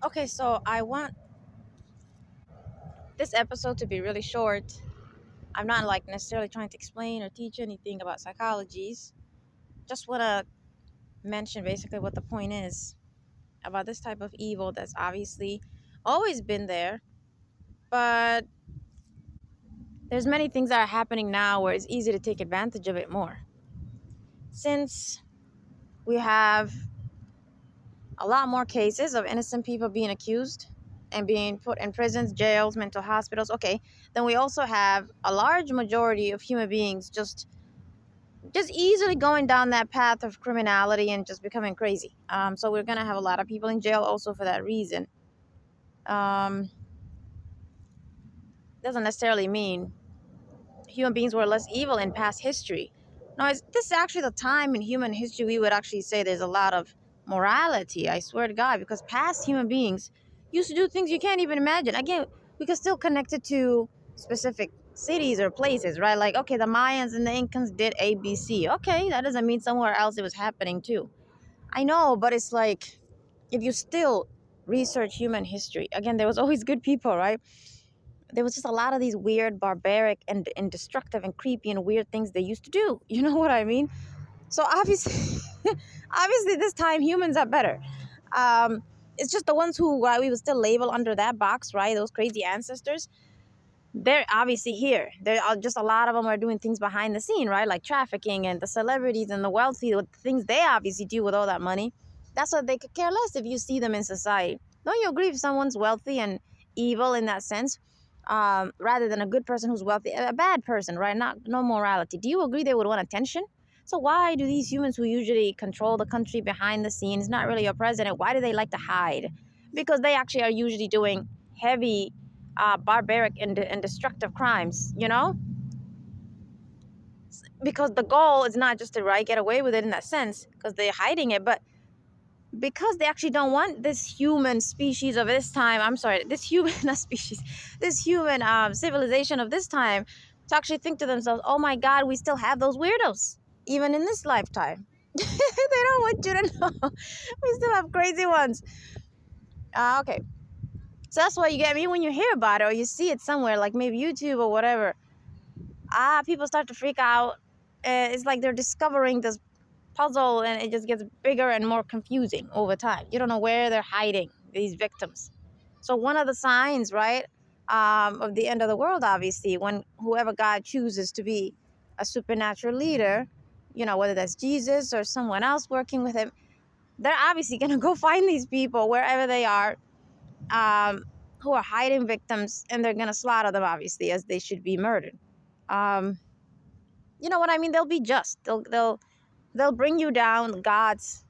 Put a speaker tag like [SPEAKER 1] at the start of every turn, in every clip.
[SPEAKER 1] Okay, so I want this episode to be really short. I'm not like necessarily trying to explain or teach anything about psychologies. Just want to mention basically what the point is about this type of evil that's obviously always been there, but there's many things that are happening now where it's easy to take advantage of it more. Since we have a lot more cases of innocent people being accused and being put in prisons, jails, mental hospitals, okay, then we also have a large majority of human beings just easily going down that path of criminality and just becoming crazy. So we're gonna have a lot of people in jail also for that reason. Um, doesn't necessarily mean human beings were less evil in past history. No, this is actually the time in human history we would actually say there's a lot of morality. I swear to God, because past human beings used to do things you can't even imagine. Again, we can still connect it to specific cities or places, right? Like, okay, the Mayans and the Incans did ABC. Okay, that doesn't mean somewhere else it was happening too. I know, but it's like if you still research human history, again, there was always good people, right? There was just a lot of these weird, barbaric, and destructive and creepy and weird things they used to do. You know what I mean? So obviously, obviously, this time humans are better. Um, it's just the ones who we would still label under that box, right? Those crazy ancestors. They're obviously here. There are just a lot of them are doing things behind the scene, right? Like trafficking and the celebrities and the wealthy, with the things they obviously do with all that money. That's what they could care less if you see them in society. Don't you agree if someone's wealthy and evil in that sense, rather than a good person who's wealthy, a bad person, right? Not no morality. Do you agree they would want attention? So why do these humans who usually control the country behind the scenes, not really a president, why do they like to hide? Because they actually are usually doing heavy barbaric and destructive crimes, you know? Because the goal is not just to get away with it in that sense, because they're hiding it, but because they actually don't want this human species of this time, I'm sorry, this human, not species, this human civilization of this time to actually think to themselves, oh my God, we still have those weirdos, even in this lifetime. They don't want you to know. We still have crazy ones. Okay. So that's why you get me when you hear about it or you see it somewhere, like maybe YouTube or whatever. People start to freak out. It's like they're discovering this puzzle and it just gets bigger and more confusing over time. You don't know where they're hiding these victims. So one of the signs, right, of the end of the world, obviously, when whoever God chooses to be a supernatural leader, you know, whether that's Jesus or someone else working with him, they're obviously going to go find these people wherever they are, um, who are hiding victims, and they're going to slaughter them, obviously, as they should be murdered. Um, you know what I mean? They'll be just. They'll bring you down God's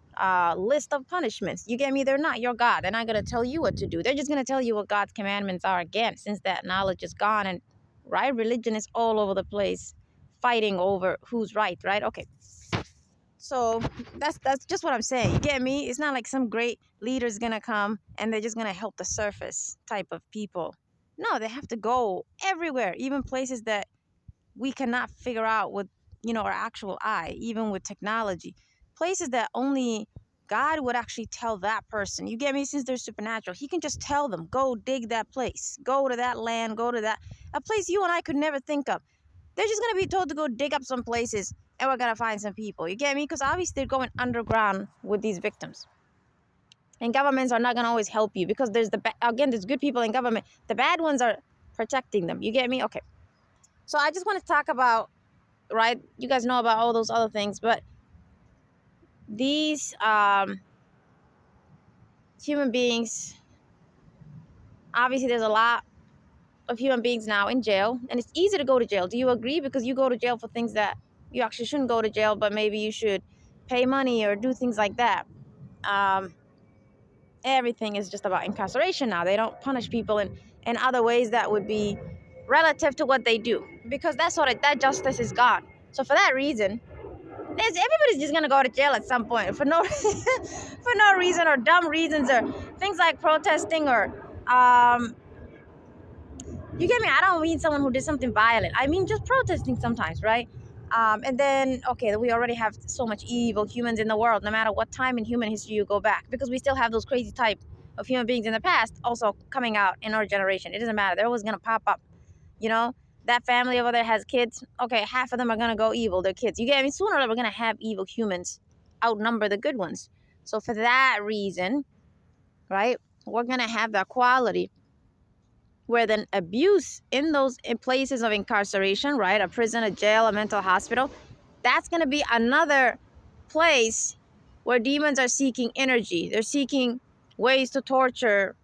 [SPEAKER 1] list of punishments. You get me? They're not your God. They're not gonna tell you what to do. They're just gonna tell you what God's commandments are. Again, since that knowledge is gone, and right, religion is all over the place, fighting over who's right. Right? Okay. So that's just what I'm saying. You get me? It's not like some great leader's gonna come and they're just gonna help the surface type of people. No, they have to go everywhere, even places that we cannot figure out with our actual eye, even with technology, places that only God would actually tell that person. You get me? Since they're supernatural, he can just tell them, go dig that place, go to that land, go to that a place you and I could never think of. They're just going to be told to go dig up some places and we're going to find some people. You get me? Because obviously they're going underground with these victims, and governments are not going to always help you, because again, there's good people in government, the bad ones are protecting them. You get me? Okay. So I just want to talk about, right, you guys know about all those other things, but these human beings, obviously there's a lot of human beings now in jail, and it's easy to go to jail. Do you agree? Because you go to jail for things that you actually shouldn't go to jail, but maybe you should pay money or do things like that. um, Everything is just about incarceration now. They don't punish people in other ways that would be relative to what they do, because that justice is gone. So for that reason, everybody's just gonna go to jail at some point for no for no reason, or dumb reasons, or things like protesting, or you get me? I don't mean someone who did something violent. I mean just protesting sometimes, right? And then, okay, we already have so much evil humans in the world, no matter what time in human history you go back, because we still have those crazy type of human beings in the past also coming out in our generation. It doesn't matter. They're always gonna pop up. You know, that family over there has kids. Okay, half of them are gonna go evil. They're kids. You get me? Sooner or later, we're gonna have evil humans outnumber the good ones. So for that reason, right, we're gonna have that quality where then abuse in those in places of incarceration, right, a prison, a jail, a mental hospital, that's gonna be another place where demons are seeking energy. They're seeking ways to torture,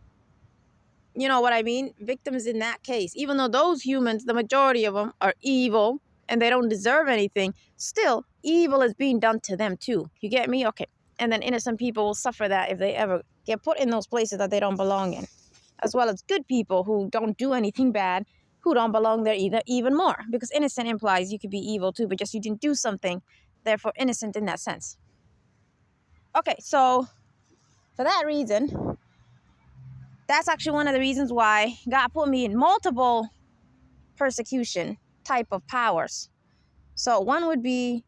[SPEAKER 1] you know what I mean, victims in that case. Even though those humans, the majority of them, are evil and they don't deserve anything, still, evil is being done to them too. You get me? Okay. And then innocent people will suffer that if they ever get put in those places that they don't belong in. As well as good people who don't do anything bad, who don't belong there either, even more. Because innocent implies you could be evil too, but just you didn't do something, therefore innocent in that sense. Okay, so for that reason, that's actually one of the reasons why God put me in multiple persecution type of powers. So one would be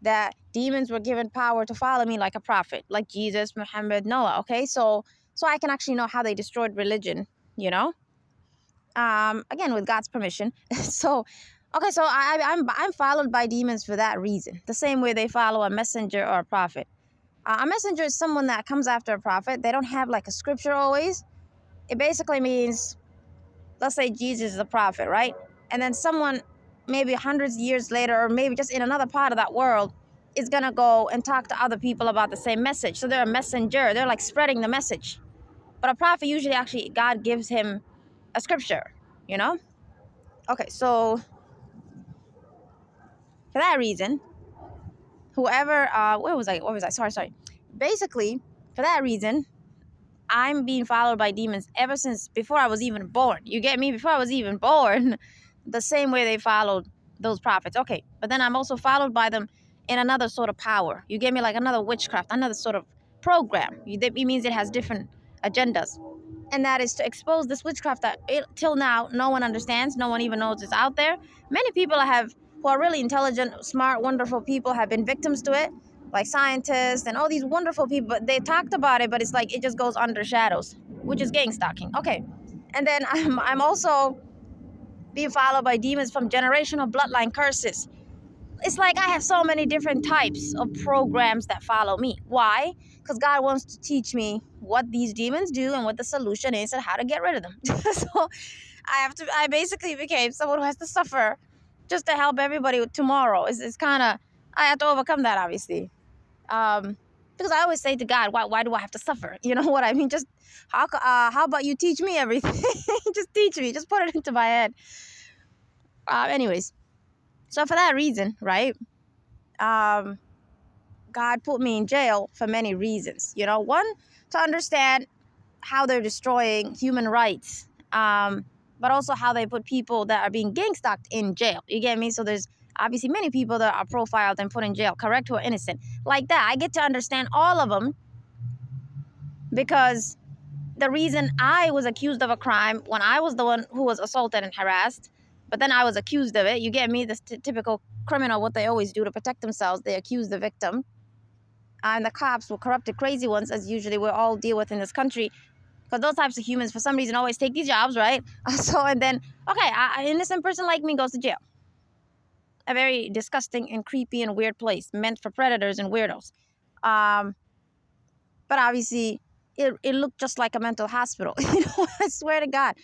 [SPEAKER 1] that demons were given power to follow me like a prophet, like Jesus, Muhammad, Noah. Okay, so I can actually know how they destroyed religion, you know, again with God's permission. So okay, so I'm followed by demons for that reason, the same way they follow a messenger or a prophet. A messenger is someone that comes after a prophet. They don't have like a scripture always. It basically means, let's say Jesus is a prophet, right? And then someone maybe hundreds of years later, or maybe just in another part of that world, is gonna go and talk to other people about the same message. So they're a messenger. They're like spreading the message. But a prophet usually actually God gives him a scripture, you know? Okay, so for that reason, whoever where was I? What was I? Sorry. Basically, for that reason, I'm being followed by demons ever since before I was even born. You get me? Before I was even born, the same way they followed those prophets. Okay, but then I'm also followed by them in another sort of power. You get me? Like another witchcraft, another sort of program. It means it has different agendas. And that is to expose this witchcraft that till now no one understands, no one even knows it's out there. Many people who are really intelligent, smart, wonderful people have been victims to it, like scientists and all these wonderful people. But they talked about it, but it's like it just goes under shadows, which is gang stalking. Okay, and then I'm also being followed by demons from generational bloodline curses. It's like I have so many different types of programs that follow me. Why? Because God wants to teach me what these demons do and what the solution is and how to get rid of them. So I basically became someone who has to suffer just to help everybody tomorrow. It's kind of, I have to overcome that, obviously. Because I always say to God, why do I have to suffer? You know what I mean? Just how about you teach me everything? Just teach me. Just put it into my head. Anyways, so for that reason, right? God put me in jail for many reasons. You know, one, to understand how they're destroying human rights, but also how they put people that are being gang stalked in jail. You get me? So there's obviously many people that are profiled and put in jail, correct, who are innocent. Like that, I get to understand all of them because the reason I was accused of a crime when I was the one who was assaulted and harassed, but then I was accused of it. You get me? This typical criminal, what they always do to protect themselves, they accuse the victim. And the cops were corrupted, crazy ones, as usually we all deal with in this country. Because those types of humans, for some reason, always take these jobs, right? So, and then, okay, an innocent person like me goes to jail. A very disgusting and creepy and weird place meant for predators and weirdos. But obviously, it looked just like a mental hospital. You know, I swear to God.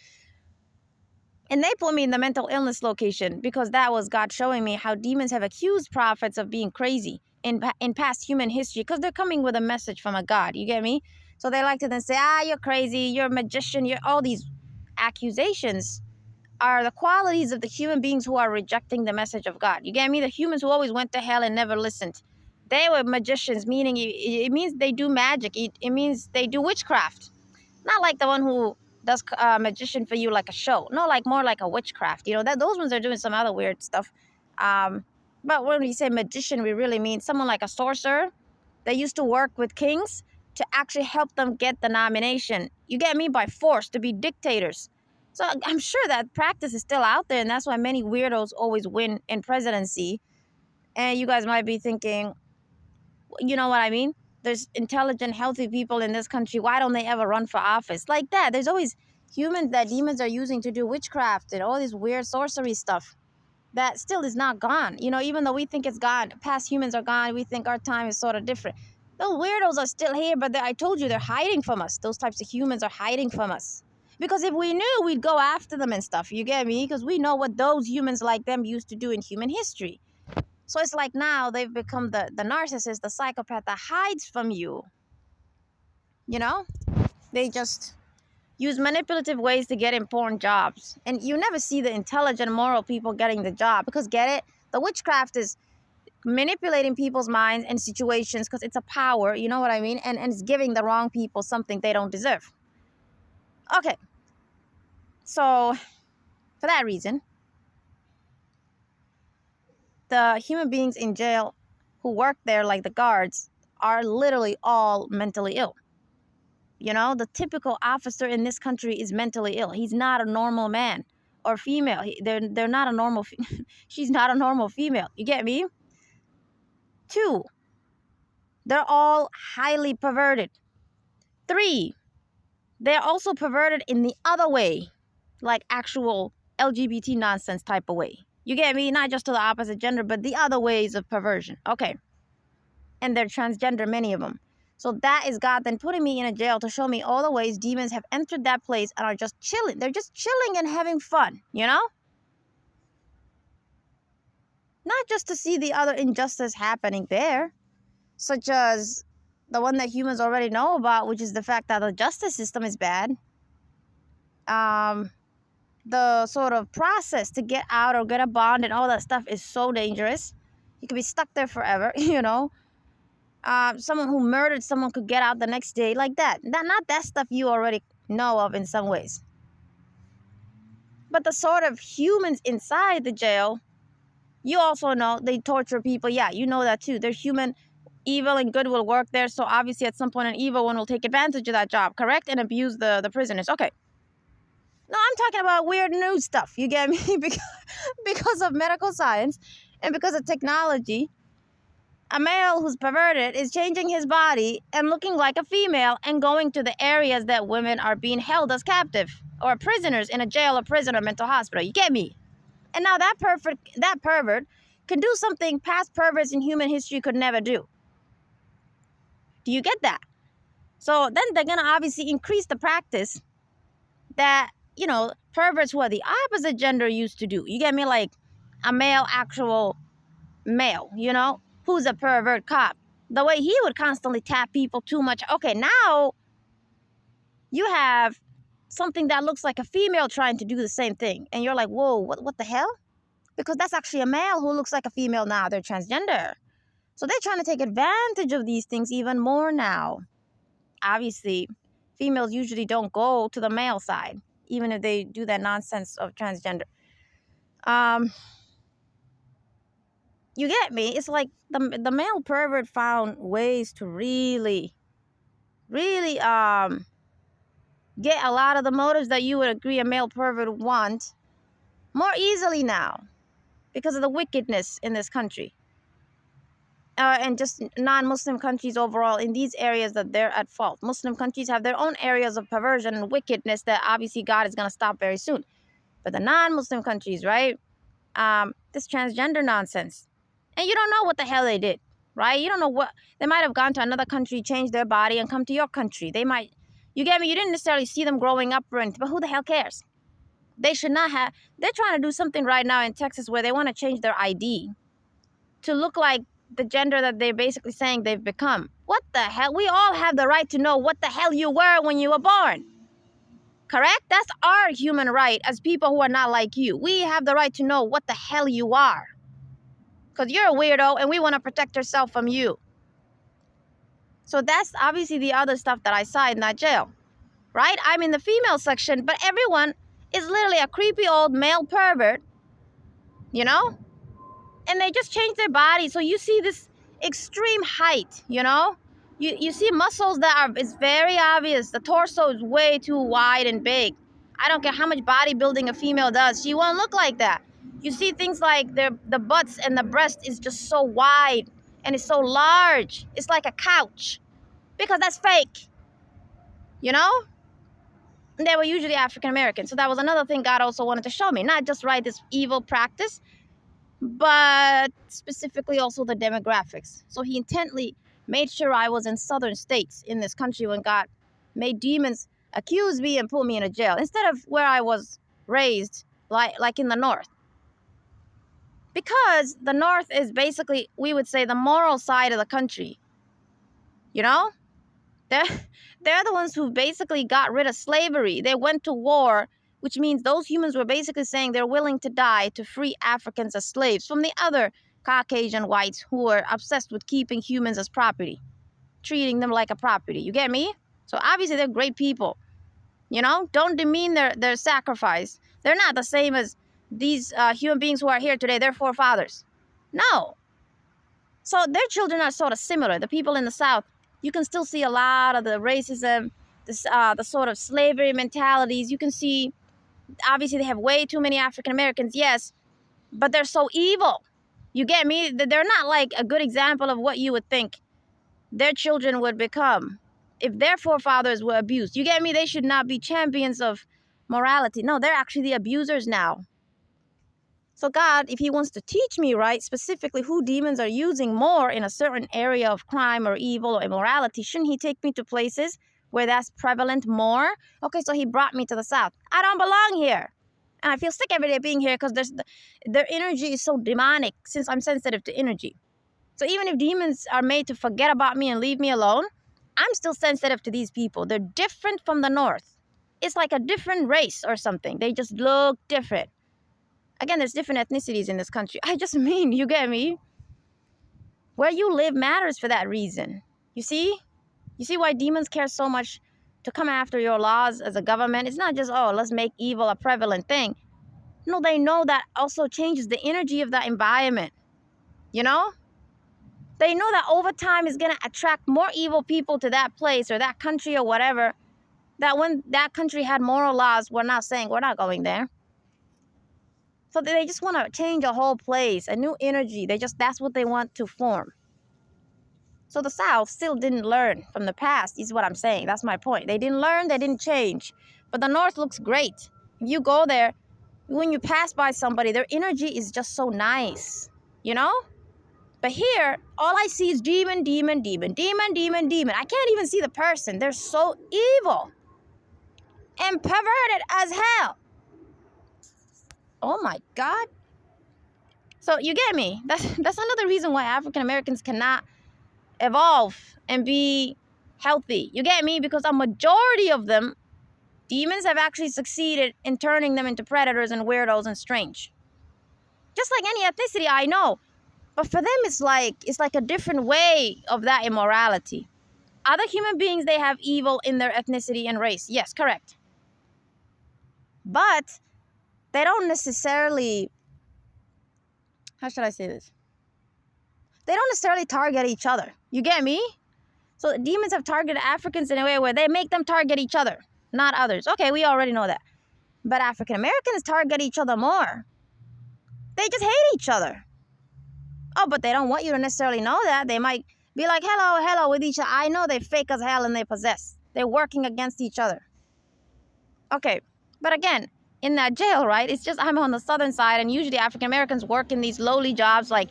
[SPEAKER 1] And they put me in the mental illness location because that was God showing me how demons have accused prophets of being crazy in past human history because they're coming with a message from a God. You get me? So they like to then say, you're crazy, you're a magician, you're all these accusations are the qualities of the human beings who are rejecting the message of God. You get me? The humans who always went to hell and never listened. They were magicians, meaning it means they do magic. It means they do witchcraft. Not like the one who does magician for you like a show. No, like more like a witchcraft. You know, that those ones are doing some other weird stuff. But when we say magician, we really mean someone like a sorcerer. They used to work with kings to actually help them get the nomination. You get me? By force, to be dictators. So I'm sure that practice is still out there, and that's why many weirdos always win in presidency. And you guys might be thinking, you know what I mean? There's intelligent, healthy people in this country. Why don't they ever run for office? Like that. There's always humans that demons are using to do witchcraft and all this weird sorcery stuff that still is not gone. You know, even though we think it's gone, past humans are gone, we think our time is sort of different. The weirdos are still here, but I told you they're hiding from us. Those types of humans are hiding from us. Because if we knew, we'd go after them and stuff. You get me? Because we know what those humans like them used to do in human history. So it's like now they've become the narcissist, the psychopath that hides from you. You know? They just use manipulative ways to get important jobs. And you never see the intelligent, moral people getting the job. Because get it? The witchcraft is manipulating people's minds and situations because it's a power, you know what I mean? And it's giving the wrong people something they don't deserve. Okay. So, for that reason, the human beings in jail who work there, like the guards, are literally all mentally ill. You know, the typical officer in this country is mentally ill. He's not a normal man or female. They're not a normal. She's not a normal female. You get me? 2, they're all highly perverted. 3, they're also perverted in the other way, like actual LGBT nonsense type of way. You get me? Not just to the opposite gender, but the other ways of perversion. Okay. And they're transgender, many of them. So that is God then putting me in a jail to show me all the ways demons have entered that place and are just chilling. They're just chilling and having fun, you know? Not just to see the other injustice happening there, such as the one that humans already know about, which is the fact that the justice system is bad. The sort of process to get out or get a bond and all that stuff is so dangerous. You could be stuck there forever, you know? Someone who murdered someone could get out the next day, like that. Not that stuff you already know of in some ways. But the sort of humans inside the jail, you also know they torture people. Yeah, you know that too. They're human. Evil and good will work there. So obviously at some point an evil one will take advantage of that job, correct? And abuse the prisoners. Okay. No, I'm talking about weird new stuff. You get me? Because of medical science and because of technology, a male who's perverted is changing his body and looking like a female and going to the areas that women are being held as captive or prisoners in a jail or prison or mental hospital. You get me? And now that pervert can do something past perverts in human history could never do. Do you get that? So then they're going to obviously increase the practice that, you know, perverts who are the opposite gender used to do. You get me? Like a male, actual male, you know, who's a pervert cop. The way he would constantly tap people too much. Okay, now you have something that looks like a female trying to do the same thing. And you're like, whoa, what the hell? Because that's actually a male who looks like a female now. They're transgender. So they're trying to take advantage of these things even more now. Obviously, females usually don't go to the male side, even if they do that nonsense of transgender. You get me? It's like the male pervert found ways to really get a lot of the motives that you would agree a male pervert would want more easily now because of the wickedness in this country. And just non-Muslim countries overall in these areas that they're at fault. Muslim countries have their own areas of perversion and wickedness that obviously God is going to stop very soon. But the non-Muslim countries, right? This transgender nonsense. And you don't know what the hell they did, right? You don't know what... They might have gone to another country, changed their body, and come to your country. They might... You get me? You didn't necessarily see them growing up or anything, but who the hell cares? They should not have... They're trying to do something right now in Texas where they want to change their ID to look like the gender that they're basically saying they've become. What the hell? We all have the right to know what the hell you were when you were born. Correct? That's our human right as people who are not like you. We have the right to know what the hell you are. Because you're a weirdo and we want to protect ourselves from you. So that's obviously the other stuff that I saw in that jail. Right? I'm in the female section, but everyone is literally a creepy old male pervert. You know? And they just change their body. So you see this extreme height, you know? You see muscles that are, it's very obvious. The torso is way too wide and big. I don't care how much bodybuilding a female does. She won't look like that. You see things like the butts and the breast is just so wide and it's so large. It's like a couch. because that's fake, you know? And they were usually African American. So that was another thing God also wanted to show me. Not just right this evil practice, but specifically also the demographics. So he intently made sure I was in southern states in this country when God made demons accuse me and put me in a jail instead of where I was raised, like in the north. Because the north is basically, we would say, the moral side of the country. You know? They're, they're the ones who basically got rid of slavery. They went to war, which means those humans were basically saying they're willing to die to free Africans as slaves from the other Caucasian whites who were obsessed with keeping humans as property, treating them like a property. You get me? So obviously they're great people. You know, don't demean their sacrifice. They're not the same as these human beings who are here today. They're forefathers. No. So their children are sort of similar. The people in the South, you can still see a lot of the racism, the sort of slavery mentalities. You can see, obviously, they have way too many African Americans, yes, but they're so evil. You get me? They're not like a good example of what you would think their children would become if their forefathers were abused. You get me? They should not be champions of morality. No, they're actually the abusers now. So God, if he wants to teach me, right, specifically who demons are using more in a certain area of crime or evil or immorality, shouldn't he take me to places where that's prevalent more? Okay, so he brought me to the South. I don't belong here. And I feel sick every day being here because their energy is so demonic since I'm sensitive to energy. So even if demons are made to forget about me and leave me alone, I'm still sensitive to these people. They're different from the North. It's like a different race or something. They just look different. Again, there's different ethnicities in this country. I just mean, you get me? Where you live matters for that reason. You see? You see why demons care so much to come after your laws as a government? It's not just, oh, let's make evil a prevalent thing. No, they know that also changes the energy of that environment. You know? They know that over time is going to attract more evil people to that place or that country or whatever. That when that country had moral laws, we're not saying we're not going there. So they just want to change a whole place, a new energy. That's what they want to form. So the South still didn't learn from the past, is what I'm saying. That's my point. They didn't learn, they didn't change. But the North looks great. If you go there, when you pass by somebody, their energy is just so nice, you know? But here, all I see is demon, demon, demon, demon, demon, demon. I can't even see the person. They're so evil and perverted as hell. Oh my God. So you get me? That's another reason why African Americans cannot evolve and be healthy. You get me? Because a majority of them, demons have actually succeeded in turning them into predators and weirdos and strange. Just like any ethnicity, I know. But for them, it's like a different way of that immorality. Other human beings, they have evil in their ethnicity and race. Yes, correct. But they don't necessarily, how should I say this? They don't necessarily target each other. You get me? So demons have targeted Africans in a way where they make them target each other, not others. Okay, we already know that. But African Americans target each other more. They just hate each other. Oh, but they don't want you to necessarily know that. They might be like, hello, hello with each other. I know they fake as hell and they possess. They're working against each other. Okay, but again, in that jail, right, it's just I'm on the southern side, and usually African Americans work in these lowly jobs like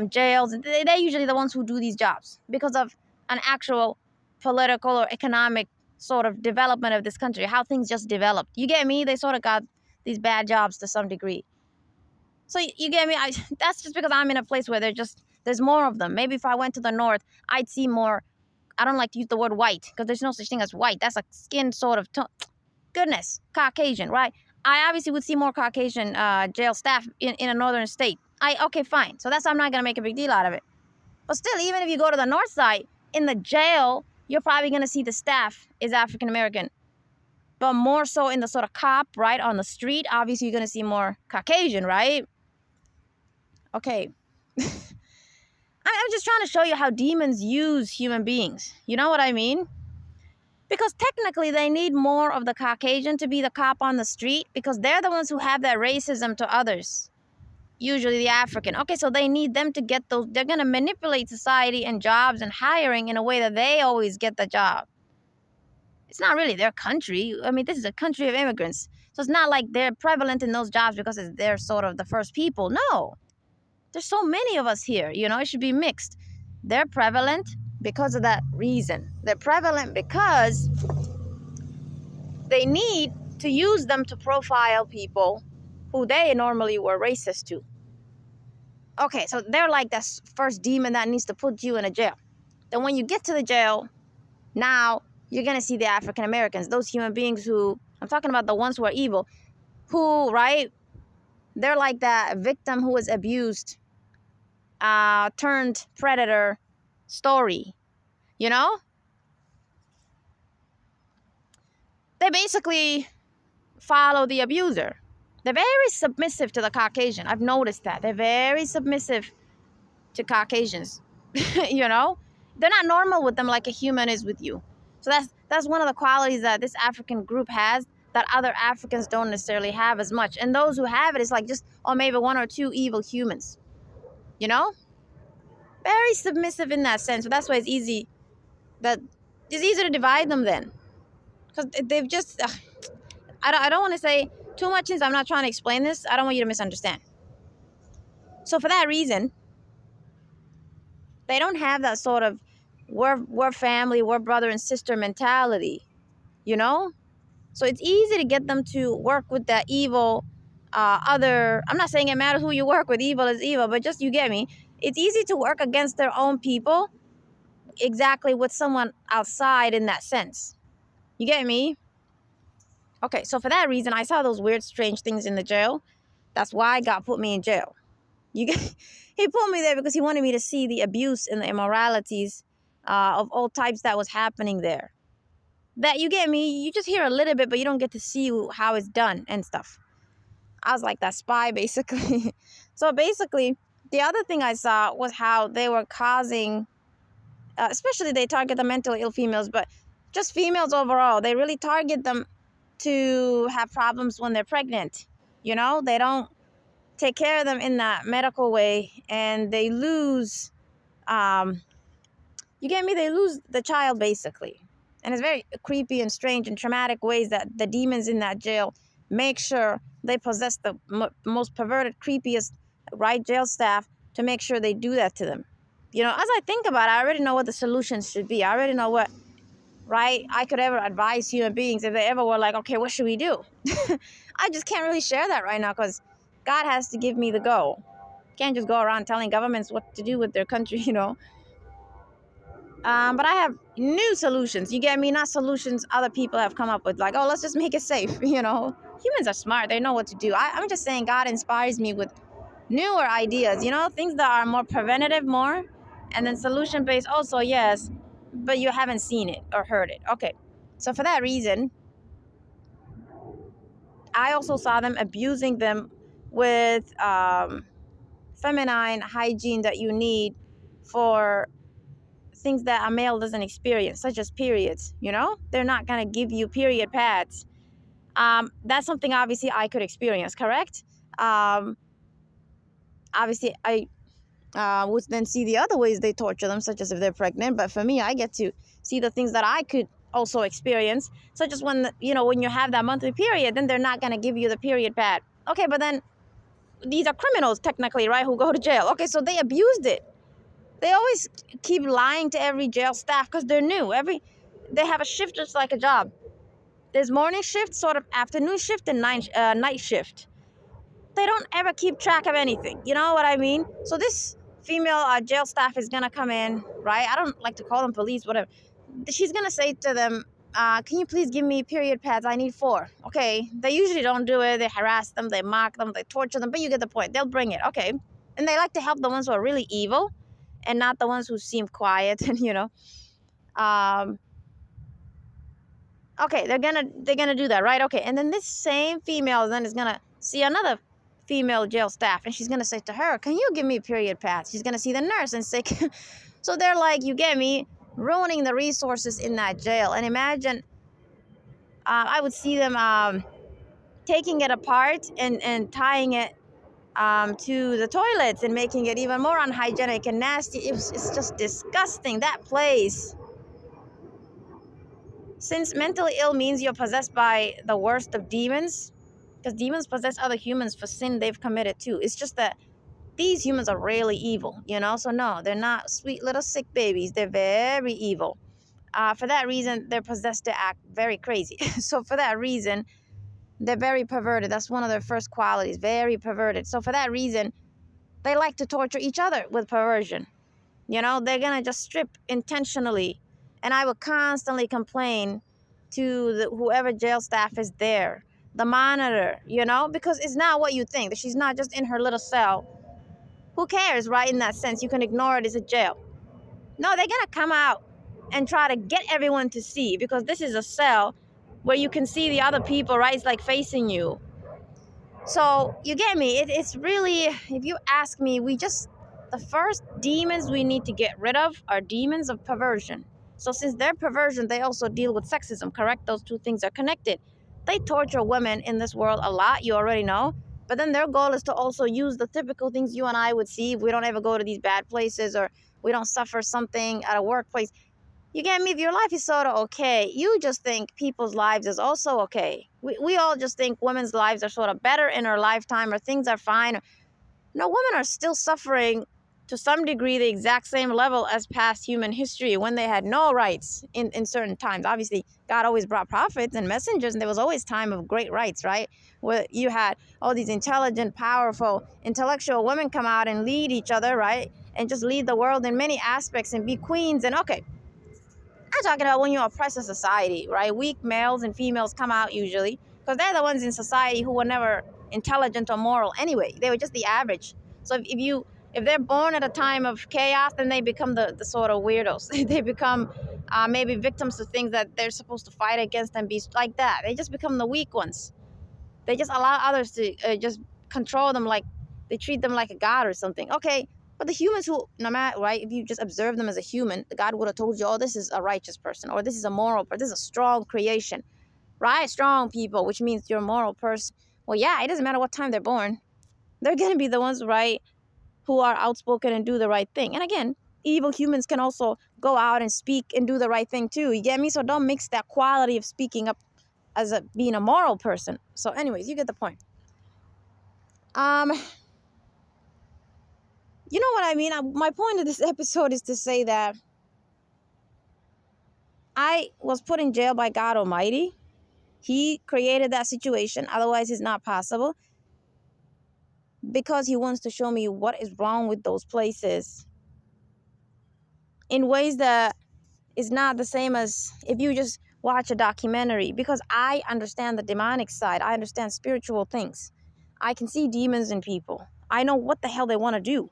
[SPEAKER 1] jails. They're usually the ones who do these jobs because of an actual political or economic sort of development of this country, how things just developed. You get me? They sort of got these bad jobs to some degree. So you get me? That's just because I'm in a place where there's more of them. Maybe if I went to the north, I'd see more. I don't like to use the word white because there's no such thing as white. That's a skin sort of tone. Goodness, Caucasian, right? I obviously would see more Caucasian jail staff in a northern state. Okay, fine. So I'm not going to make a big deal out of it. But still, even if you go to the north side, in the jail, you're probably going to see the staff is African American. But more so in the sort of cop, right, on the street, obviously you're going to see more Caucasian, right? Okay. I'm just trying to show you how demons use human beings. You know what I mean? Because technically they need more of the Caucasian to be the cop on the street because they're the ones who have that racism to others. usually the African. Okay, so they need them to get those. They're going to manipulate society and jobs and hiring in a way that they always get the job. It's not really their country. I mean, this is a country of immigrants. So it's not like they're prevalent in those jobs because they're sort of the first people. No, there's so many of us here. It should be mixed. They're prevalent because of that reason. They're prevalent because they need to use them to profile people who they normally were racist to. Okay, so they're like that first demon that needs to put you in a jail. Then when you get to the jail, now you're going to see the African Americans, those human beings who, I'm talking about the ones who are evil, who, right, they're like that victim who was abused, turned predator story, They basically follow the abuser. They're very submissive to the Caucasian. I've noticed that. They're very submissive to Caucasians, They're not normal with them like a human is with you. So that's one of the qualities that this African group has that other Africans don't necessarily have as much. And those who have it is like just, or maybe one or two evil humans, Very submissive in that sense. So that's why it's easy to divide them then. Because they've just, I don't want to say too much since I'm not trying to explain this. I don't want you to misunderstand. So for that reason, they don't have that sort of we're family, we're brother and sister mentality, So it's easy to get them to work with that evil I'm not saying it matters who you work with, evil is evil, but just, you get me. It's easy to work against their own people exactly with someone outside in that sense. You get me? Okay, so for that reason, I saw those weird, strange things in the jail. That's why God put me in jail. He put me there because he wanted me to see the abuse and the immoralities of all types that was happening there. That, you get me? You just hear a little bit, but you don't get to see how it's done and stuff. I was like that spy, basically. So basically, the other thing I saw was how they were causing, especially they target the mentally ill females, but just females overall. They really target them to have problems when they're pregnant. They don't take care of them in that medical way, and they lose, you get me? They lose the child, basically. And it's very creepy and strange and traumatic ways that the demons in that jail make sure they possess the most perverted, creepiest, right, jail staff to make sure they do that to them. As I think about it, I already know what the solutions should be. I already know what, right, I could ever advise human beings if they ever were like, okay, what should we do? I just can't really share that right now because God has to give me the go. Can't just go around telling governments what to do with their country, But I have new solutions. You get me? Not solutions other people have come up with. Like, oh, let's just make it safe, Humans are smart. They know what to do. I'm just saying God inspires me with newer ideas, things that are more preventative more. And then solution-based also, yes. But you haven't seen it or heard it. Okay. So for that reason, I also saw them abusing them with feminine hygiene that you need for things that a male doesn't experience, such as periods. They're not going to give you period pads. That's something obviously I could experience, correct? Obviously I would then see the other ways they torture them, such as if they're pregnant. But for me, I get to see the things that I could also experience, such as when when you have that monthly period, then they're not going to give you the period pad. Okay, but then these are criminals technically, right, who go to jail. Okay, so they abused it. They always keep lying to every jail staff because they're new. They have a shift just like a job. There's morning shift, sort of afternoon shift, and night shift. They don't ever keep track of anything. You know what I mean? So this female jail staff is going to come in, right? I don't like to call them police, whatever. She's going to say to them, can you please give me period pads? I need 4. Okay. They usually don't do it. They harass them. They mock them. They torture them. But you get the point. They'll bring it. Okay. And they like to help the ones who are really evil and not the ones who seem quiet and, okay, they're gonna do that, right? Okay. And then this same female then is gonna see another female jail staff, and she's gonna say to her, can you give me period pads? She's gonna see the nurse and say, so they're like, you get me, ruining the resources in that jail. And imagine, I would see them taking it apart and tying it to the toilets and making it even more unhygienic and nasty. It's just disgusting. That place. Since mentally ill means you're possessed by the worst of demons, because demons possess other humans for sin they've committed too. It's just that these humans are really evil, you know? So no, they're not sweet little sick babies. They're very evil. For that reason, they're possessed to act very crazy. So for that reason, they're very perverted. That's one of their first qualities, very perverted. So for that reason, they like to torture each other with perversion. You know, they're going to just strip intentionally. And I would constantly complain to whoever jail staff is there, the monitor, you know, because it's not what you think. That she's not just in her little cell. Who cares, right? In that sense, you can ignore it. It's a jail. No, they're going to come out and try to get everyone to see, because this is a cell where you can see the other people, right? It's like facing you. So you get me. It's really, if you ask me, the first demons we need to get rid of are demons of perversion. So since they're perversion, they also deal with sexism, correct? Those two things are connected. They torture women in this world a lot, you already know. But then their goal is to also use the typical things you and I would see if we don't ever go to these bad places, or we don't suffer something at a workplace. You get me? If your life is sort of okay, you just think people's lives is also okay. We all just think women's lives are sort of better in our lifetime, or things are fine. No, women are still suffering to some degree the exact same level as past human history, when they had no rights in certain times. Obviously, God always brought prophets and messengers, and there was always time of great rights, right? Where you had all these intelligent, powerful, intellectual women come out and lead each other, right? And just lead the world in many aspects and be queens. And okay, I'm talking about when you oppress a society, right? Weak males and females come out usually, because they're the ones in society who were never intelligent or moral anyway. They were just the average. So if they're born at a time of chaos, then they become the sort of weirdos. They become maybe victims of things that they're supposed to fight against and be like that. They just become the weak ones. They just allow others to just control them, like they treat them like a god or something. Okay, but the humans who, no matter, right, if you just observe them as a human, God would have told you, oh, this is a righteous person, or this is a moral person, this is a strong creation, right? Strong people, which means you're a moral person. Well, yeah, it doesn't matter what time they're born. They're going to be the ones, right, who are outspoken and do the right thing. And again, evil humans can also go out and speak and do the right thing too. You get me? So don't mix that quality of speaking up as being a moral person. So anyways, you get the point. You know what I mean? My point of this episode is to say that I was put in jail by God Almighty. He created that situation. Otherwise, it's not possible. Because he wants to show me what is wrong with those places in ways that is not the same as if you just watch a documentary. Because I understand the demonic side. I understand spiritual things. I can see demons in people. I know what the hell they want to do.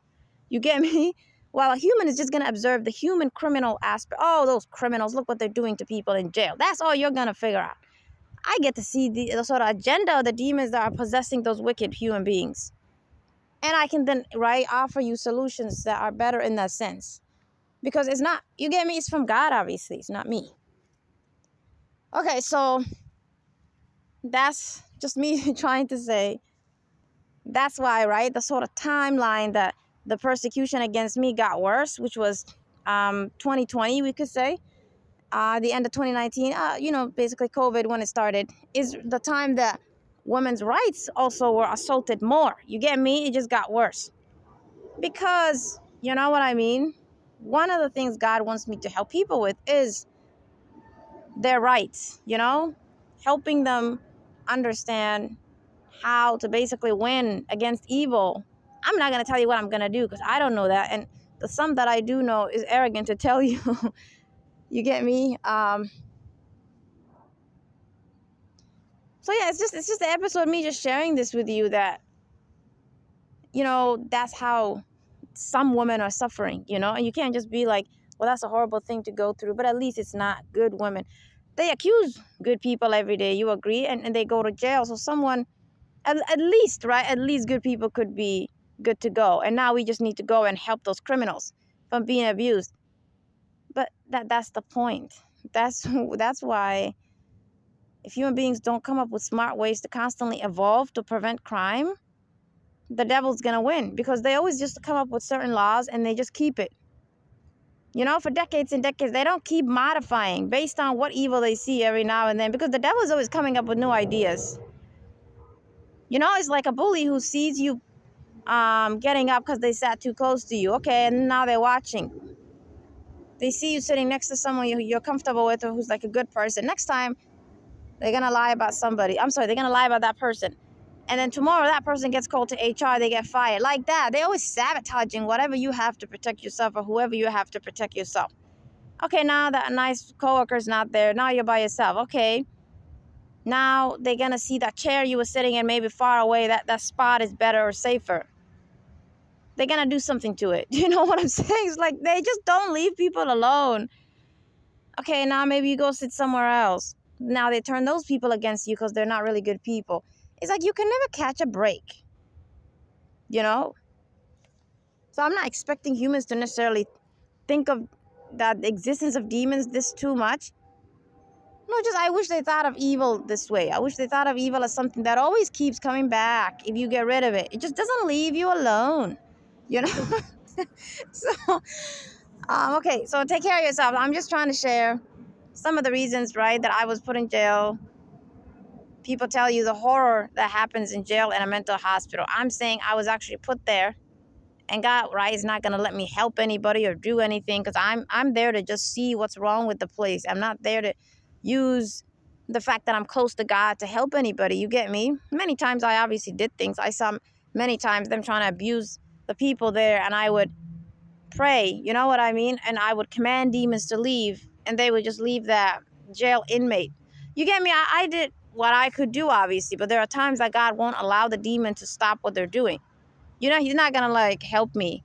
[SPEAKER 1] You get me? While a human is just going to observe the human criminal aspect. Oh, those criminals, look what they're doing to people in jail. That's all you're going to figure out. I get to see the sort of agenda of the demons that are possessing those wicked human beings. And I can then, right, offer you solutions that are better in that sense. Because it's not, you get me? It's from God, obviously. It's not me. Okay, so that's just me trying to say, that's why, right, the sort of timeline that the persecution against me got worse, which was 2020, we could say, the end of 2019, basically COVID when it started, is the time that women's rights also were assaulted more. You get me? It just got worse. Because, you know what I mean? One of the things God wants me to help people with is their rights, helping them understand how to basically win against evil. I'm not going to tell you what I'm going to do because I don't know that. And the some that I do know is arrogant to tell you. You get me? So yeah, it's just the episode of me just sharing this with you that, that's how some women are suffering, and you can't just be like, well, that's a horrible thing to go through, but at least it's not good women. They accuse good people every day, you agree, and they go to jail. So someone, at least, right, at least good people could be good to go. And now we just need to go and help those criminals from being abused. But that's the point. That's why if human beings don't come up with smart ways to constantly evolve to prevent crime, the devil's gonna win, because they always just come up with certain laws and they just keep it. You know, for decades and decades, they don't keep modifying based on what evil they see every now and then, because the devil is always coming up with new ideas. You know, it's like a bully who sees you getting up because they sat too close to you. Okay, and now they're watching. They see you sitting next to someone you're comfortable with, or who's like a good person. Next time, they're going to lie about somebody. I'm sorry, they're going to lie about that person. And then tomorrow, that person gets called to HR, they get fired. Like that. They always sabotaging whatever you have to protect yourself, or whoever you have to protect yourself. Okay, now that nice coworker's not there. Now you're by yourself. Okay. Now they're going to see that chair you were sitting in maybe far away. That spot is better or safer. They're going to do something to it. You know what I'm saying? It's like they just don't leave people alone. Okay, now maybe you go sit somewhere else. Now they turn those people against you because they're not really good people. It's like you can never catch a break. You know? So I'm not expecting humans to necessarily think of the existence of demons this too much. No, just I wish they thought of evil this way. I wish they thought of evil as something that always keeps coming back if you get rid of it. It just doesn't leave you alone. You know? So, okay, so take care of yourself. I'm just trying to share some of the reasons, right, that I was put in jail. People tell you the horror that happens in jail and a mental hospital. I'm saying I was actually put there, and God, right, is not going to let me help anybody or do anything, because I'm there to just see what's wrong with the place. I'm not there to use the fact that I'm close to God to help anybody. You get me? Many times I obviously did things. I saw many times them trying to abuse the people there, and I would pray, you know what I mean? And I would command demons to leave, and they would just leave that jail inmate. You get me? I did what I could do, obviously, but there are times that God won't allow the demon to stop what they're doing. You know, he's not gonna like help me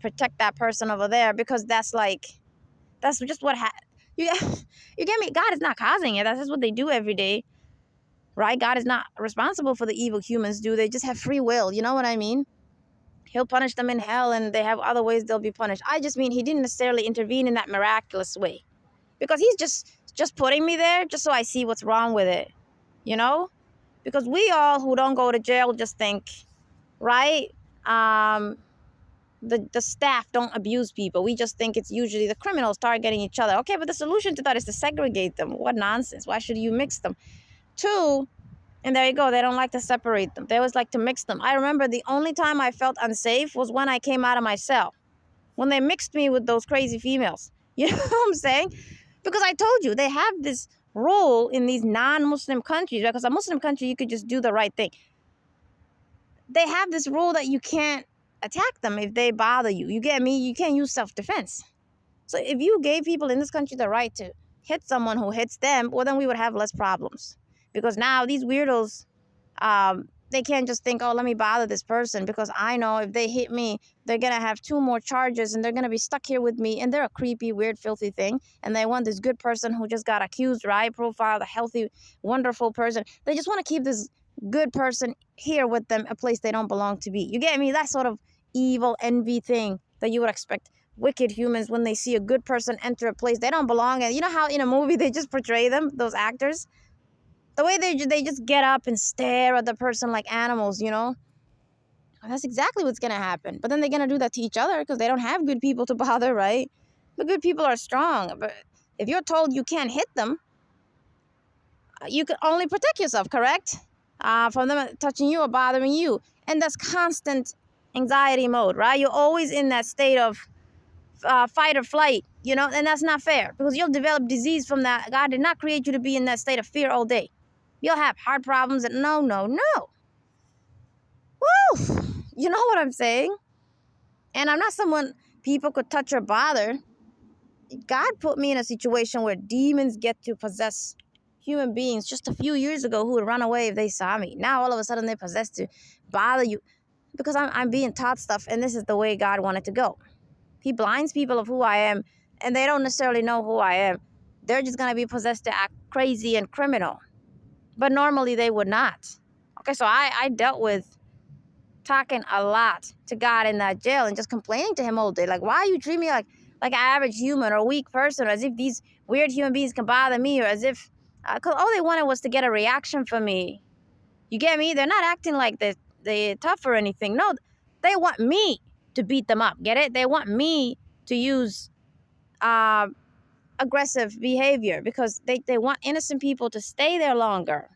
[SPEAKER 1] protect that person over there, because that's just what you get me? God is not causing it. That's just what they do every day, right? God is not responsible for the evil humans do. They just have free will. You know what I mean? He'll punish them in hell, and they have other ways they'll be punished. I just mean he didn't necessarily intervene in that miraculous way, because he's just putting me there just so I see what's wrong with it, you know? Because we all who don't go to jail just think, right? The staff don't abuse people. We just think it's usually the criminals targeting each other. Okay, but the solution to that is to segregate them. What nonsense. Why should you mix them? Two, and there you go. They don't like to separate them. They always like to mix them. I remember the only time I felt unsafe was when I came out of my cell, when they mixed me with those crazy females. You know what I'm saying? Because I told you, they have this rule in these non-Muslim countries, because a Muslim country, you could just do the right thing. They have this rule that you can't attack them if they bother you. You get me? You can't use self-defense. So if you gave people in this country the right to hit someone who hits them, well, then we would have less problems. Because now these weirdos, they can't just think, oh, let me bother this person, because I know if they hit me, they're going to have 2 more charges, and they're going to be stuck here with me, and they're a creepy, weird, filthy thing, and they want this good person who just got accused, right? Profile, the healthy, wonderful person. They just want to keep this good person here with them, a place they don't belong to be. You get me? That sort of evil envy thing that you would expect wicked humans when they see a good person enter a place they don't belong in. You know how in a movie they just portray them, those actors? The way they just get up and stare at the person like animals, you know? That's exactly what's going to happen. But then they're going to do that to each other because they don't have good people to bother, right? The good people are strong. But if you're told you can't hit them, you can only protect yourself, correct? From them touching you or bothering you. And that's constant anxiety mode, right? You're always in that state of fight or flight, you know? And that's not fair, because you'll develop disease from that. God did not create you to be in that state of fear all day. You'll have heart problems and no. Woo! You know what I'm saying? And I'm not someone people could touch or bother. God put me in a situation where demons get to possess human beings just a few years ago who would run away if they saw me. Now all of a sudden they're possessed to bother you, because I'm being taught stuff, and this is the way God wanted to go. He blinds people of who I am, and they don't necessarily know who I am. They're just going to be possessed to act crazy and criminal. But normally they would not. Okay, so I dealt with talking a lot to God in that jail and just complaining to him all day. Like, why you treat me like an average human or a weak person, or as if these weird human beings can bother me, or as if, because all they wanted was to get a reaction from me. You get me? They're not acting like this. they tough or anything. No, they want me to beat them up. Get it? They want me to use uh, aggressive behavior because they want innocent people to stay there longer.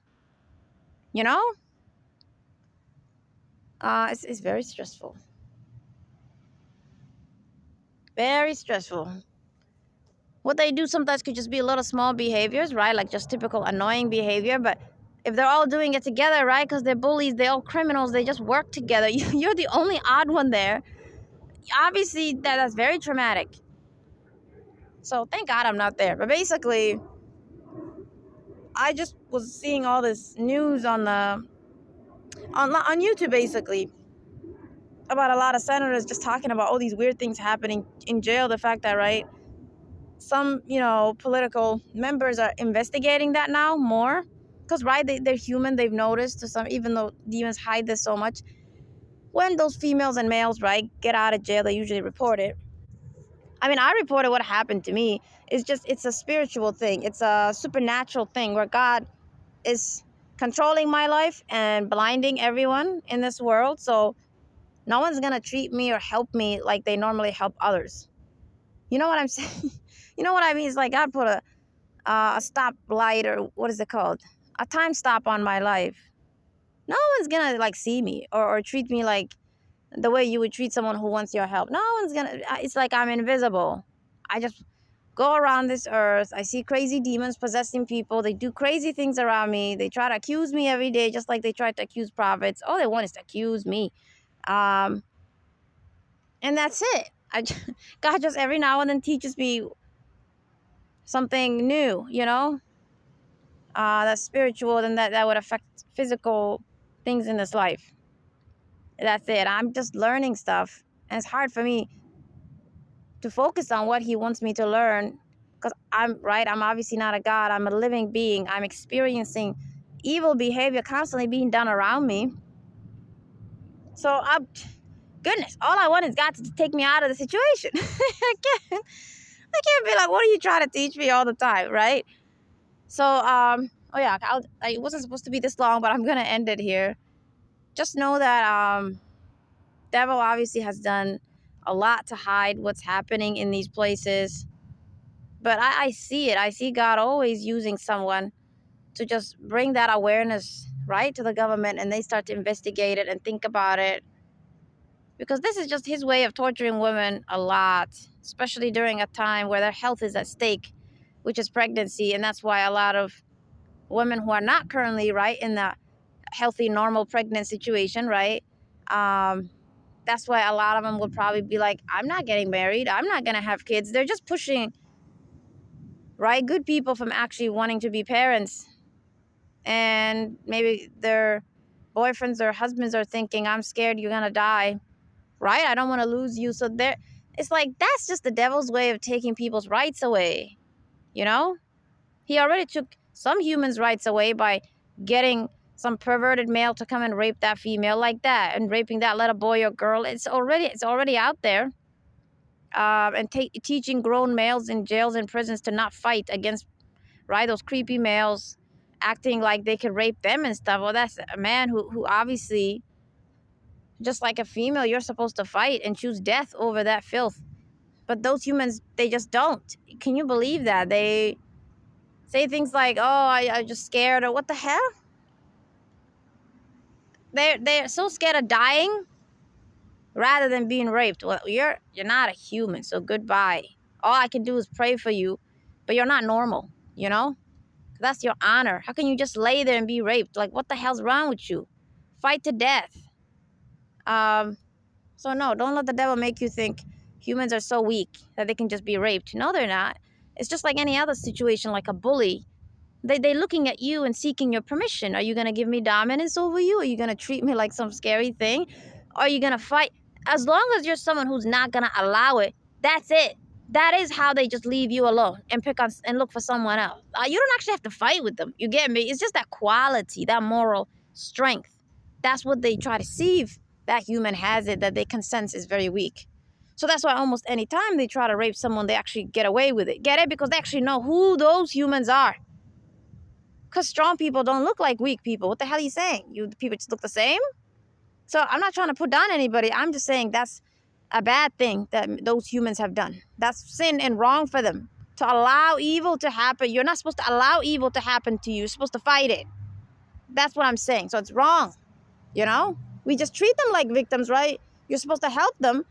[SPEAKER 1] You know? It's very stressful. Very stressful. What they do sometimes could just be a little small behaviors, right? Like just typical annoying behavior. But if they're all doing it together, right? Because they're bullies, they're all criminals, they just work together. You're the only odd one there. Obviously, that's very traumatic. So thank God I'm not there. But basically, I just was seeing all this news on YouTube, basically, about a lot of senators just talking about all these weird things happening in jail. The fact that, right, some, political members are investigating that now more. Because, right, they're human. They've noticed to some, even though demons hide this so much. When those females and males, right, get out of jail, they usually report it. I mean, I reported what happened to me. It's a spiritual thing. It's a supernatural thing where God is controlling my life and blinding everyone in this world. So no one's going to treat me or help me like they normally help others. You know what I'm saying? You know what I mean? It's like God put a stop light, or what is it called? A time stop on my life. No one's going to like see me or treat me like the way you would treat someone who wants your help. No one's going to, it's like I'm invisible. I just go around this earth. I see crazy demons possessing people. They do crazy things around me. They try to accuse me every day, just like they tried to accuse prophets. All they want is to accuse me. And that's it. God just every now and then teaches me something new, that's spiritual and that would affect physical things in this life. That's it. I'm just learning stuff. And it's hard for me to focus on what he wants me to learn because I'm obviously not a God. I'm a living being. I'm experiencing evil behavior constantly being done around me. So goodness, all I want is God to take me out of the situation. I can't be like, what are you trying to teach me all the time, right? So oh yeah, I wasn't supposed to be this long, but I'm gonna end it here. Just know that devil obviously has done a lot to hide what's happening in these places. But I see it. I see God always using someone to just bring that awareness, right, to the government, and they start to investigate it and think about it. Because this is just his way of torturing women a lot, especially during a time where their health is at stake, which is pregnancy. And that's why a lot of women who are not currently, right, in the healthy, normal pregnant situation, right, that's why a lot of them would probably be like, I'm not getting married. I'm not going to have kids. They're just pushing, right, good people from actually wanting to be parents. And maybe their boyfriends or husbands are thinking, I'm scared you're going to die, right? I don't want to lose you. So it's like, that's just the devil's way of taking people's rights away, He already took some humans' rights away by getting some perverted male to come and rape that female like that and raping that little boy or girl. It's already out there. And teaching grown males in jails and prisons to not fight against, right, those creepy males acting like they could rape them and stuff. Well, that's a man who obviously, just like a female, you're supposed to fight and choose death over that filth. But those humans, they just don't. Can you believe that? They say things like, oh, I'm just scared, or what the hell? They're so scared of dying rather than being raped. Well, you're not a human, so goodbye. All I can do is pray for you, but you're not normal, That's your honor. How can you just lay there and be raped? Like, what the hell's wrong with you? Fight to death. So no, don't let the devil make you think humans are so weak that they can just be raped. No, they're not. It's just like any other situation, like a bully. They're looking at you and seeking your permission. Are you going to give me dominance over you? Are you going to treat me like some scary thing? Are you going to fight? As long as you're someone who's not going to allow it, that's it. That is how they just leave you alone and pick on and look for someone else. You don't actually have to fight with them. You get me? It's just that quality, that moral strength. That's what they try to see if that human has it, that they can sense is very weak. So that's why almost any time they try to rape someone, they actually get away with it. Get it? Because they actually know who those humans are. Because strong people don't look like weak people. What the hell are you saying? People just look the same? So I'm not trying to put down anybody. I'm just saying that's a bad thing that those humans have done. That's sin and wrong for them. To allow evil to happen. You're not supposed to allow evil to happen to you. You're supposed to fight it. That's what I'm saying. So it's wrong. You know? We just treat them like victims, right? You're supposed to help them,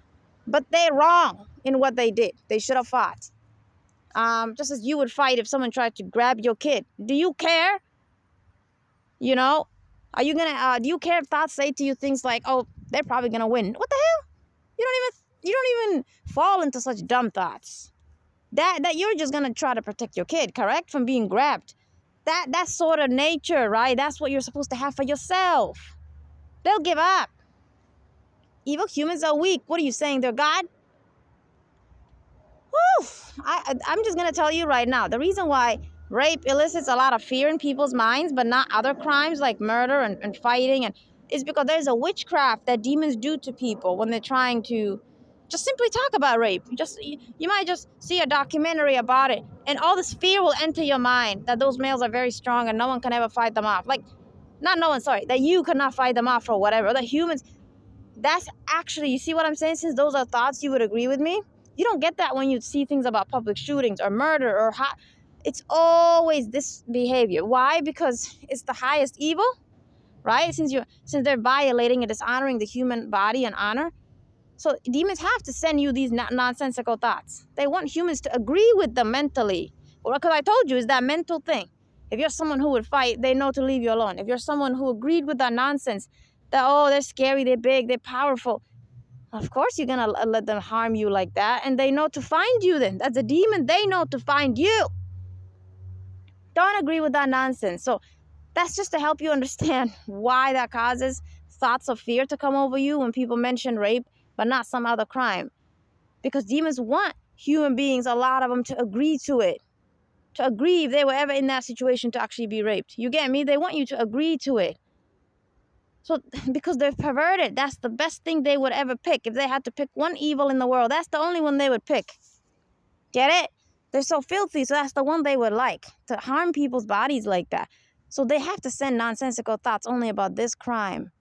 [SPEAKER 1] but they're wrong in what they did. They should have fought. Just as you would fight if someone tried to grab your kid. Do you care? You know? Are you gonna do you care if thoughts say to you things like, oh, they're probably gonna win? What the hell? You don't even fall into such dumb thoughts. That you're just gonna try to protect your kid, correct? From being grabbed. That's sort of nature, right? That's what you're supposed to have for yourself. They'll give up. Evil humans are weak. What are you saying? They're God? Whew. I'm just going to tell you right now. The reason why rape elicits a lot of fear in people's minds, but not other crimes like murder and fighting, is because there's a witchcraft that demons do to people when they're trying to just simply talk about rape. You might just see a documentary about it, and all this fear will enter your mind that those males are very strong and no one can ever fight them off. Like, not no one, sorry, that you cannot fight them off or whatever. The humans, that's actually, you see what I'm saying? Since those are thoughts, you would agree with me. You don't get that when you see things about public shootings or murder or it's always this behavior. Why? Because it's the highest evil, right? Since they're violating and dishonoring the human body and honor. So demons have to send you these nonsensical thoughts. They want humans to agree with them mentally. Because I told you, it's that mental thing. If you're someone who would fight, they know to leave you alone. If you're someone who agreed with that nonsense, that, oh, they're scary, they're big, they're powerful, of course you're going to let them harm you like that. And they know to find you then. That's a demon. They know to find you. Don't agree with that nonsense. So that's just to help you understand why that causes thoughts of fear to come over you when people mention rape, but not some other crime. Because demons want human beings, a lot of them, to agree to it. To agree if they were ever in that situation to actually be raped. You get me? They want you to agree to it. So, because they're perverted, that's the best thing they would ever pick. If they had to pick one evil in the world, that's the only one they would pick. Get it? They're so filthy, so that's the one they would like, to harm people's bodies like that. So they have to send nonsensical thoughts only about this crime.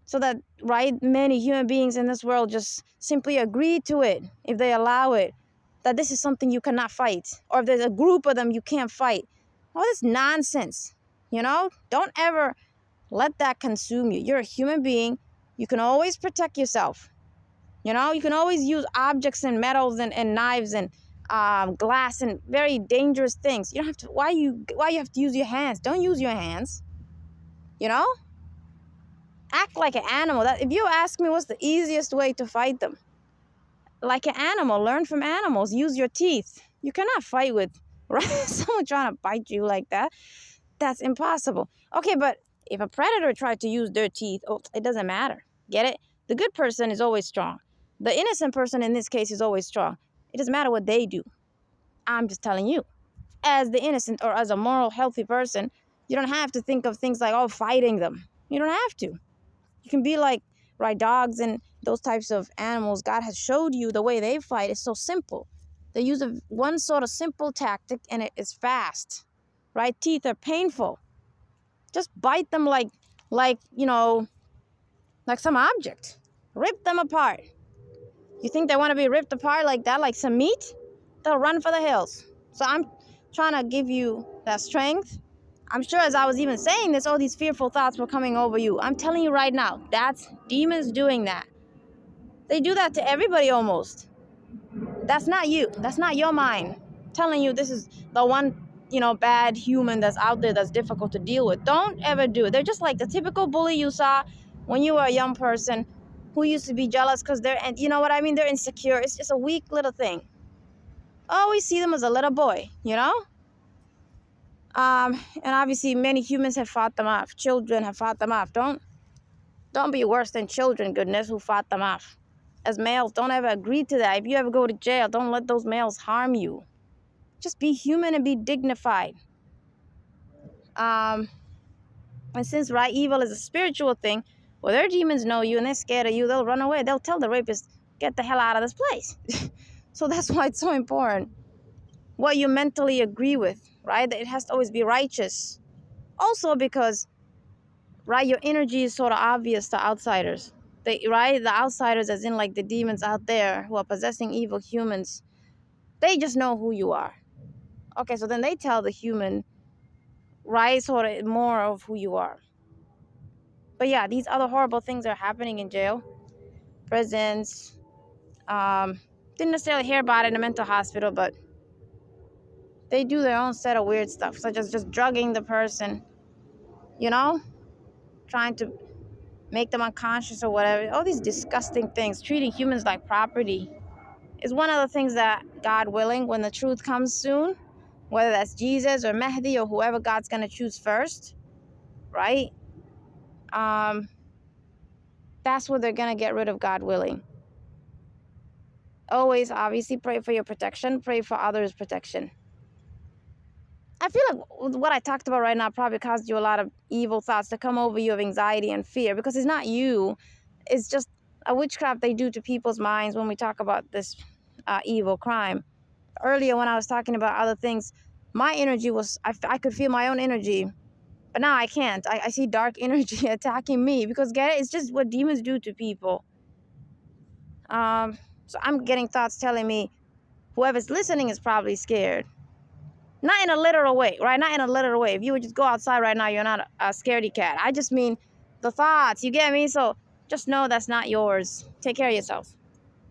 [SPEAKER 1] So that, right, many human beings in this world just simply agree to it if they allow it. That this is something you cannot fight. Or if there's a group of them you can't fight. All this nonsense, you know? Don't ever let that consume you. You're a human being. You can always protect yourself. You know, you can always use objects and metals and knives and glass and very dangerous things. You don't have to. Why you have to use your hands? Don't use your hands. You know, act like an animal. That if you ask me, what's the easiest way to fight them? Like an animal. Learn from animals. Use your teeth. You cannot fight with someone trying to bite you like that. That's impossible. Okay, but if a predator tried to use their teeth, oh, it doesn't matter. Get it? The good person is always strong. The innocent person in this case is always strong. It doesn't matter what they do. I'm just telling you. As the innocent or as a moral, healthy person, you don't have to think of things like, oh, fighting them. You don't have to. You can be like, right, dogs and those types of animals. God has showed you the way they fight. It's so simple. They use one sort of simple tactic and it is fast. Right? Teeth are painful. Just bite them like some object. Rip them apart. You think they want to be ripped apart like that, like some meat? They'll run for the hills. So I'm trying to give you that strength. I'm sure as I was even saying this, all these fearful thoughts were coming over you. I'm telling you right now, that's demons doing that. They do that to everybody almost. That's not you. That's not your mind telling you this is the one, bad human that's out there that's difficult to deal with. Don't ever do it. They're just like the typical bully you saw when you were a young person who used to be jealous because and you know what I mean? They're insecure. It's just a weak little thing. Always see them as a little boy, And obviously many humans have fought them off. Children have fought them off. Don't be worse than children, goodness, who fought them off. As males, don't ever agree to that. If you ever go to jail, don't let those males harm you. Just be human and be dignified. And since evil is a spiritual thing, well, their demons know you and they're scared of you. They'll run away. They'll tell the rapist, get the hell out of this place. So that's why it's so important what you mentally agree with, right? That it has to always be righteous. Also because right? Your energy is sort of obvious to outsiders. Right? The outsiders, as in like the demons out there who are possessing evil humans, they just know who you are. Okay, so then they tell the human, right, sort of more of who you are. But yeah, these other horrible things are happening in jail, prisons. Didn't necessarily hear about it in a mental hospital, but they do their own set of weird stuff, such as just drugging the person, you know, trying to make them unconscious or whatever. All these disgusting things, treating humans like property, is one of the things that, God willing, when the truth comes soon, whether that's Jesus or Mahdi or whoever God's going to choose first, right? That's what they're going to get rid of, God willing. Always, obviously, pray for your protection, pray for others' protection. I feel like what I talked about right now probably caused you a lot of evil thoughts to come over you of anxiety and fear, because it's not you. It's just a witchcraft they do to people's minds when we talk about this evil crime. Earlier, when I was talking about other things, my energy was, I could feel my own energy, but now I can't. I see dark energy attacking me because, get it? It's just what demons do to people. So I'm getting thoughts telling me whoever's listening is probably scared. Not in a literal way, right? Not in a literal way. If you would just go outside right now, you're not a scaredy cat. I just mean the thoughts, you get me? So just know that's not yours. Take care of yourself.